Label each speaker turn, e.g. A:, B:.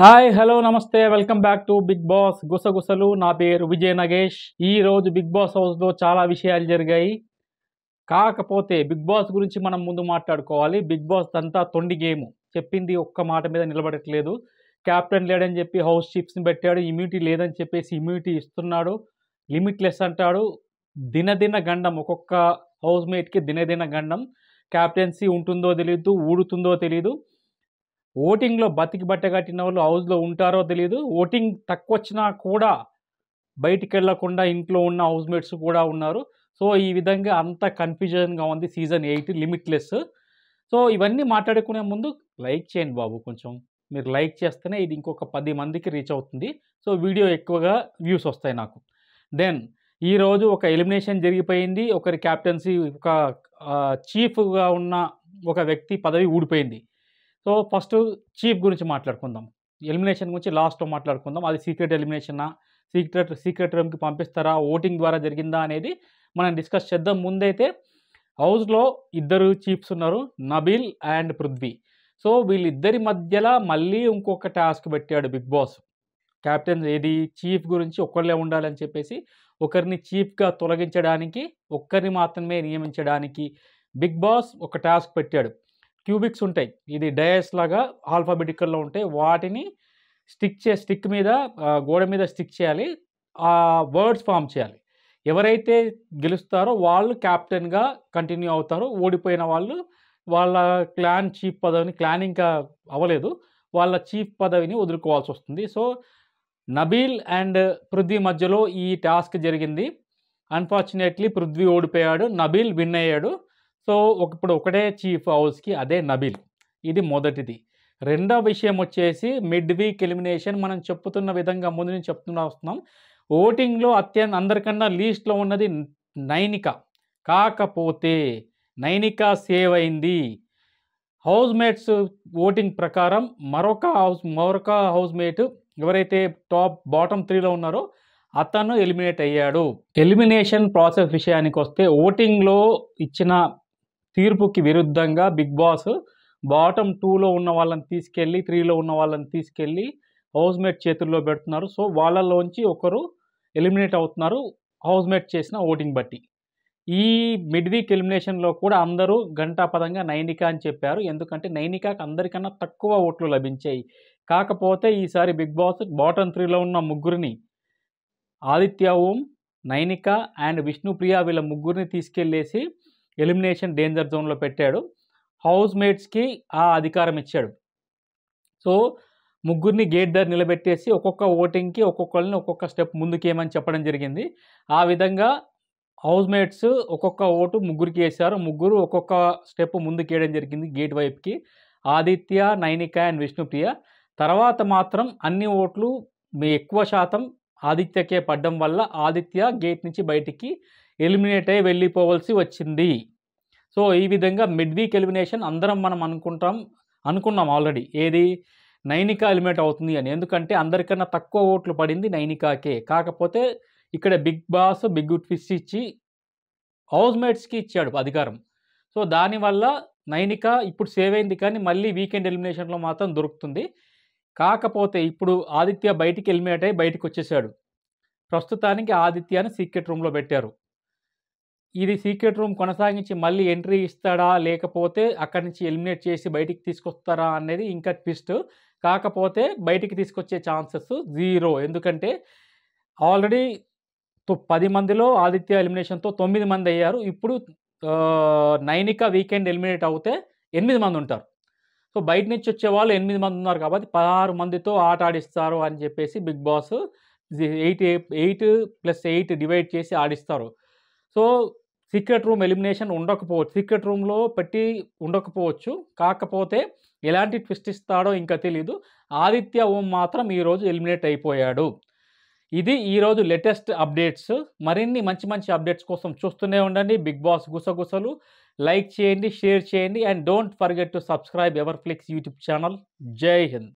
A: Hi hello నమస్తే welcome back to Bigg Boss గుసగుసలు. నా పేరు విజయ్ నగేష్. ఈ రోజు బిగ్ బాస్ హౌస్లో చాలా విషయాలు జరిగాయి. కాకపోతే బిగ్ బాస్ గురించి మనం ముందు మాట్లాడుకోవాలి. బిగ్ బాస్ అంతా తొండి గేమ్. చెప్పింది ఒక్క మాట మీద నిలబడట్లేదు. కెప్టెన్ లేడని చెప్పి హౌస్ చీఫ్స్ని పెట్టాడు. ఇమ్యూనిటీ లేదని చెప్పేసి ఇమ్యూనిటీ ఇస్తున్నాడు. లిమిట్లెస్ అంటాడు. దినదిన గండం, ఒక్కొక్క హౌస్ మేట్కి దినదిన గండం. క్యాప్టెన్సీ ఉంటుందో తెలీదు, ఊడుతుందో తెలీదు. ఓటింగ్‌లో బతికి బట్టగట్టిన వాళ్ళు హౌస్‌లో ఉంటారో తెలీదు. ఓటింగ్ తక్కువొచ్చినా కూడా బయటికెళ్ళకుండా ఇంట్లో ఉన్న హౌస్‌మేట్స్ కూడా ఉన్నారు. సో, ఈ విధంగా అంతా కన్‌ఫ్యూజన్‌గా ఉంది సీజన్ 8 లిమిట్‌లెస్. సో, ఇవన్నీ మాట్లాడుకునే ముందు లైక్ చేయండి బాబు కొంచెం. మీరు లైక్ చేస్తేనే ఇది ఇంకొక 10 మందికి రీచ్ అవుతుంది. సో, వీడియో ఎక్కువగా వ్యూస్ వస్తాయి నాకు. దెన్ ఈరోజు ఒక ఎలిమినేషన్ జరిగిపోయింది. ఒకరి క్యాప్టెన్సీ ఒక చీఫ్‌గా ఉన్న ఒక వ్యక్తి పదవి ఊడిపోయింది. సో, ఫస్టు చీఫ్ గురించి మాట్లాడుకుందాం. ఎలిమినేషన్ గురించి లాస్ట్‌లో మాట్లాడుకుందాం. అది సీక్రెట్ ఎలిమినేషనా? సీక్రెట్ రూమ్‌కి పంపిస్తారా? ఓటింగ్ ద్వారా జరిగిందా? అనేది మనం డిస్కస్ చేద్దాం. ముందైతే హౌస్‌లో ఇద్దరు చీఫ్స్ ఉన్నారు. నబీల్ అండ్ పృథ్వీ. సో, వీళ్ళిద్దరి మధ్యల మళ్ళీ ఇంకొక టాస్క్ పెట్టాడు బిగ్ బాస్. కెప్టెన్ ఏది చీఫ్ గురించి ఒక్కళ్ళే ఉండాలని చెప్పేసి, ఒకరిని చీఫ్‌గా తొలగించడానికి, ఒక్కరిని మాత్రమే నియమించడానికి బిగ్ బాస్ ఒక టాస్క్ పెట్టాడు. క్యూబిక్స్ ఉంటాయి. ఇది డయాస్ లాగా ఆల్ఫాబెటికల్‌లో ఉంటాయి. వాటిని స్టిక్ మీద గోడ మీద స్టిక్ చేయాలి. వర్డ్స్ ఫార్మ్ చేయాలి. ఎవరైతే గెలుస్తారో వాళ్ళు కెప్టెన్‌గా కంటిన్యూ అవుతారు. ఓడిపోయిన వాళ్ళు వాళ్ళ క్లాన్ చీఫ్ పదవిని, క్లాన్ ఇంకా అవ్వలేదు. వాళ్ళ చీఫ్ పదవిని వదులుకోవాల్సొస్తుంది. సో, నబీల్ అండ్ పృథ్వీ మధ్యలో ఈ టాస్క్ జరిగింది. అన్‌ఫార్చునేట్‌లీ పృథ్వీ ఓడిపోయాడు. నబీల్ విన్ అయ్యాడు. సో, ఇప్పుడు ఒకటే చీఫ్ హౌస్‌కి, అదే నబీల్. ఇది మొదటిది. రెండో విషయం వచ్చేసి మిడ్ వీక్ ఎలిమినేషన్. మనం చెప్పుతున్న విధంగా ముందు నుంచి చెప్తూనే వస్తున్నాం. ఓటింగ్‌లో అందరికన్నా లీస్ట్‌లో ఉన్నది నైనిక. కాకపోతే నైనిక సేవ్ అయింది. హౌస్‌మేట్స్ ఓటింగ్ ప్రకారం మరొక హౌస్‌మేట్ ఎవరైతే బాటమ్ 3లో ఉన్నారో అతను ఎలిమినేట్ అయ్యాడు. ఎలిమినేషన్ ప్రాసెస్ విషయానికొస్తే ఓటింగ్‌లో ఇచ్చిన తీర్పుకి విరుద్ధంగా బిగ్ బాస్ బాటమ్ 2లో ఉన్న వాళ్ళని తీసుకెళ్ళి, 3లో ఉన్న వాళ్ళని తీసుకెళ్ళి హౌస్‌మేట్ చేతుల్లో పెడుతున్నారు. సో, వాళ్ళలోంచి ఒకరు ఎలిమినేట్ అవుతున్నారు హౌస్‌మేట్ చేసిన ఓటింగ్ బట్టి. ఈ మిడ్ వీక్ ఎలిమినేషన్‌లో కూడా అందరూ ఘంటాపథంగా నైనిక అని చెప్పారు. ఎందుకంటే నైనికకి అందరికన్నా తక్కువ ఓట్లు లభించాయి. కాకపోతే ఈసారి బిగ్ బాస్ బాటమ్ 3లో ఉన్న ముగ్గురిని, ఆదిత్య ఓం, నైనిక అండ్ విష్ణుప్రియ వీళ్ళ ముగ్గురిని తీసుకెళ్ళేసి ఎలిమినేషన్ డేంజర్ జోన్‌లో పెట్టాడు. హౌస్‌మేట్స్‌కి ఆ అధికారం ఇచ్చాడు. సో, ముగ్గురిని గేట్ దగ్గర నిలబెట్టేసి ఒక్కొక్క ఓటింగ్‌కి ఒక్కొక్కళ్ళని ఒక్కొక్క స్టెప్ ముందుకేయమని చెప్పడం జరిగింది. ఆ విధంగా హౌస్‌మేట్స్ ఒక్కొక్క ఓటు ముగ్గురికి ఏశారు. ముగ్గురు ఒక్కొక్క స్టెప్ ముందుకేయడం జరిగింది గేట్ వైపుకి. ఆదిత్య, నైనిక అండ్ విష్ణుప్రియ. తర్వాత మాత్రం అన్ని ఓట్లు ఎక్కువ శాతం ఆదిత్యకే పడ్డం వల్ల ఆదిత్య గేట్ నుంచి బయటికి ఎలిమినేట్ అయ్యి వెళ్ళిపోవలసి వచ్చింది. సో, ఈ విధంగా మిడ్ వీక్ ఎలిమినేషన్ అందరం మనం అనుకున్నాం ఆల్రెడీ. ఏది? నైనిక ఎలిమినేట్ అవుతుంది అని. ఎందుకంటే అందరికన్నా తక్కువ ఓట్లు పడింది నైనికాకే. కాకపోతే ఇక్కడ బిగ్ బాస్ బిగ్ ట్విస్ట్ ఇచ్చి హౌస్‌మేట్స్‌కి ఇచ్చాడు అధికారం. సో, దానివల్ల నైనిక ఇప్పుడు సేవ్ అయింది, కానీ మళ్ళీ వీకెండ్ ఎలిమినేషన్‌లో మాత్రం దొరుకుతుంది. కాకపోతే ఇప్పుడు ఆదిత్య బయటికి ఎలిమినేట్ అయ్యి బయటికొచ్చేసాడు. ప్రస్తుతానికి ఆదిత్యని సీక్రెట్ రూమ్‌లో పెట్టారు. ఇది సీక్రెట్ రూమ్ కొనసాగించి మళ్ళీ ఎంట్రీ ఇస్తాడా? లేకపోతే అక్కడి నుంచి ఎలిమినేట్ చేసి బయటికి తీసుకొస్తారా? అనేది ఇంకా ట్విస్ట్. కాకపోతే బయటికి తీసుకొచ్చే ఛాన్సెస్ 0. ఎందుకంటే ఆల్రెడీ 10 మందిలో ఆదిత్య ఎలిమినేషన్‌తో 9 మంది అయ్యారు. ఇప్పుడు నైనిక వీకెండ్ ఎలిమినేట్ అవుతే 8 మంది ఉంటారు. సో, బయట నుంచి వచ్చేవాళ్ళు 8 మంది ఉన్నారు కాబట్టి 16 మందితో ఆట ఆడిస్తారు అని చెప్పేసి బిగ్ బాస్ 8+8 డివైడ్ చేసి ఆడిస్తారు. సో, సీక్రెట్ రూమ్ ఎలిమినేషన్ ఉండకపోవచ్చు. సీక్రెట్ రూమ్‌లో పెట్టి ఉండకపోవచ్చు. కాకపోతే ఎలాంటి ట్విస్ట్ ఇస్తాడో ఇంకా తెలీదు. ఆదిత్య ఓం మాత్రం ఈరోజు ఎలిమినేట్ అయిపోయాడు. ఇది ఈరోజు లేటెస్ట్ అప్డేట్స్. మరిన్ని మంచి మంచి అప్డేట్స్ కోసం చూస్తూనే ఉండండి బిగ్ బాస్ గుసగుసలు. లైక్ చేయండి, షేర్ చేయండి and don't forget to subscribe Everflix YouTube channel. Jai Hind.